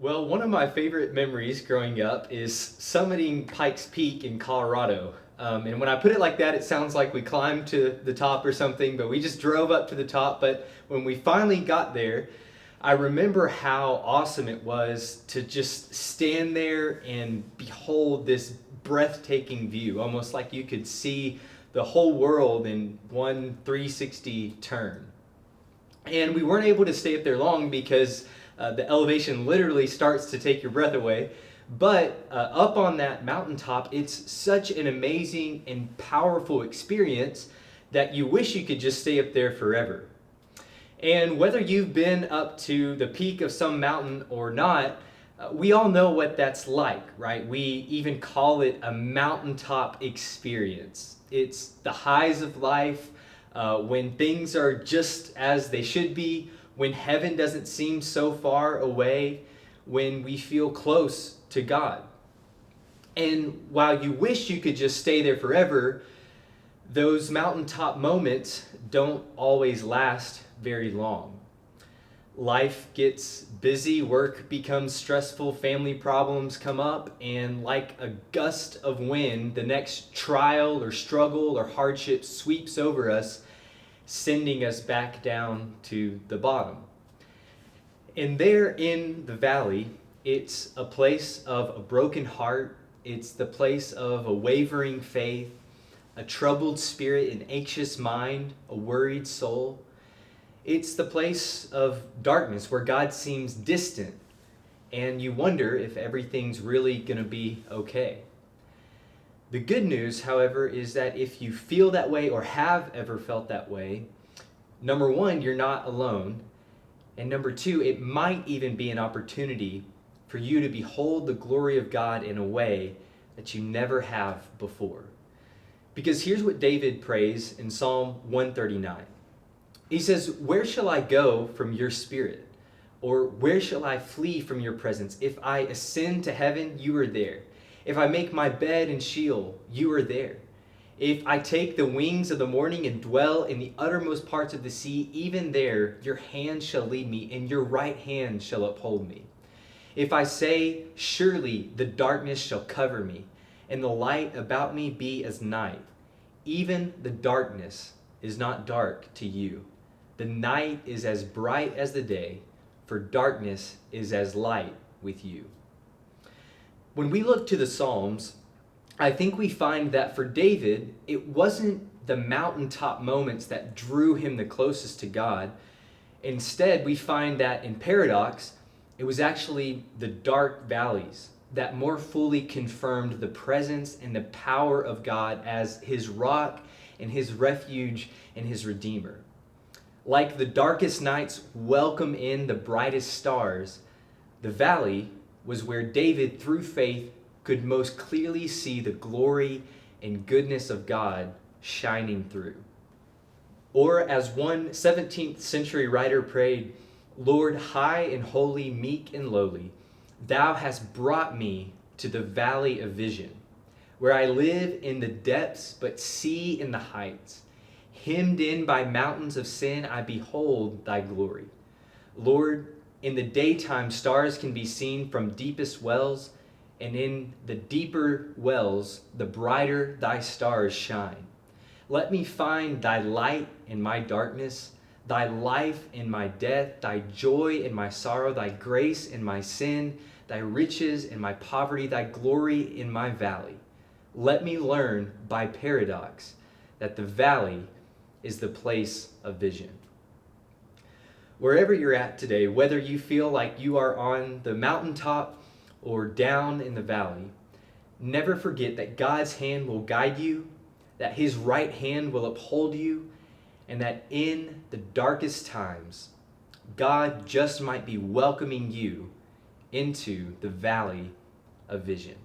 Well, one of my favorite memories growing up is summiting Pikes Peak in Colorado. And when I put it like that, it sounds like we climbed to the top or something, but we just drove up to the top. But when we finally got there, I remember how awesome it was to just stand there and behold this breathtaking view, almost like you could see the whole world in one 360 turn. And we weren't able to stay up there long because the elevation literally starts to take your breath away. But up on that mountaintop, it's such an amazing and powerful experience that you wish you could just stay up there forever. And whether you've been up to the peak of some mountain or not, we all know what that's like, right? We even call it a mountaintop experience. It's the highs of life, when things are just as they should be, when heaven doesn't seem so far away, when we feel close to God. And while you wish you could just stay there forever, those mountaintop moments don't always last very long. Life gets busy, work becomes stressful, family problems come up, and like a gust of wind, the next trial or struggle or hardship sweeps over us, sending us back down to the bottom. And there in the valley, it's a place of a broken heart, it's the place of a wavering faith, a troubled spirit, an anxious mind, a worried soul. It's the place of darkness where God seems distant, and you wonder if everything's really going to be okay. The good news, however, is that if you feel that way or have ever felt that way, number one, you're not alone. And number two, it might even be an opportunity for you to behold the glory of God in a way that you never have before. Because here's what David prays in Psalm 139. He says, "Where shall I go from your spirit? Or where shall I flee from your presence? If I ascend to heaven, you are there. If I make my bed in Sheol, you are there. If I take the wings of the morning and dwell in the uttermost parts of the sea, even there your hand shall lead me, and your right hand shall uphold me. If I say, surely the darkness shall cover me, and the light about me be as night, even the darkness is not dark to you. The night is as bright as the day, for darkness is as light with you." When we look to the Psalms, I think we find that for David, it wasn't the mountaintop moments that drew him the closest to God. Instead, we find that in Paradox, it was actually the dark valleys that more fully confirmed the presence and the power of God as his rock and his refuge and his redeemer. Like the darkest nights welcome in the brightest stars, the valley was where David, through faith, could most clearly see the glory and goodness of God shining through. Or as one 17th century writer prayed, "Lord, high and holy, meek and lowly, thou hast brought me to the valley of vision, where I live in the depths but see in the heights. Hemmed in by mountains of sin, I behold thy glory. Lord, in the daytime stars can be seen from deepest wells, and in the deeper wells the brighter thy stars shine. Let me find thy light in my darkness, thy life in my death, thy joy in my sorrow, thy grace in my sin, thy riches in my poverty, thy glory in my valley. Let me learn by paradox that the valley is the place of vision." Wherever you're at today, whether you feel like you are on the mountaintop or down in the valley, never forget that God's hand will guide you, that his right hand will uphold you, and that in the darkest times, God just might be welcoming you into the valley of vision.